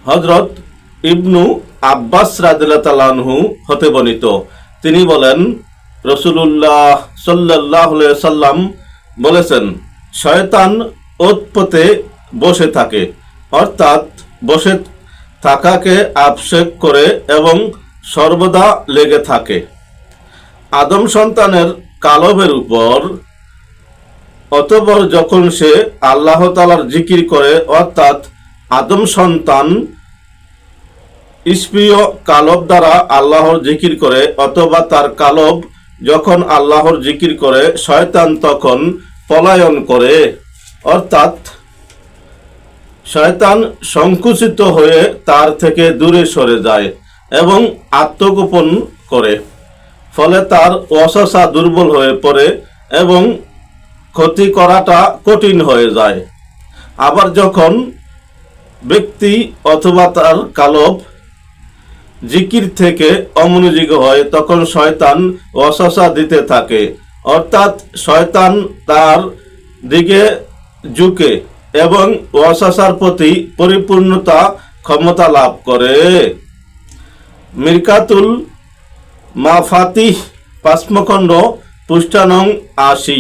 হযরত ইবনু আব্বাস রাদিয়াল্লাহু তাআলা আনহু হতে বর্ণিত, তিনি বলেন, রাসূলুল্লাহ সাল্লাল্লাহু আলাইহি ওয়াসাল্লাম বলেছেন, শয়তান ওৎপতে বসে থাকে, অর্থাৎ বসে থাকাকে আবশ্যক করে এবং সর্বদা লেগে থাকে আদম সন্তানের কালবের উপর। অতঃপর যখন সে আল্লাহ তাআলার জিকির করে, অর্থাৎ আদম সন্তান স্পীয় কালব দ্বারা আল্লাহর জিকির করে, অথবা তার কালব যখন আল্লাহর জিকির করে, শয়তান তখন পলায়ন করে, অর্থাৎ শয়তান সংকুচিত হয়ে তার থেকে দূরে সরে যায় এবং আত্মগোপন করে। ফলে তার ওয়াসওয়াসা দুর্বল হয়ে পড়ে এবং ক্ষতি করাটা কঠিন হয়ে যায়। আবার যখন ব্যক্তি অথবা তার কালব জিকির থেকে অমনোযোগী হয়, তখন শয়তান ওয়াসওয়াসা দিতে থাকে, অর্থাৎ শয়তান তার দিকে ঝুঁকে এবং ওয়াসওয়াসার প্রতি পরিপূর্ণতা ক্ষমতা লাভ করে। মিরকাতুল মাফাতিহ ৫ম খণ্ড, পৃষ্ঠা নং ৮০।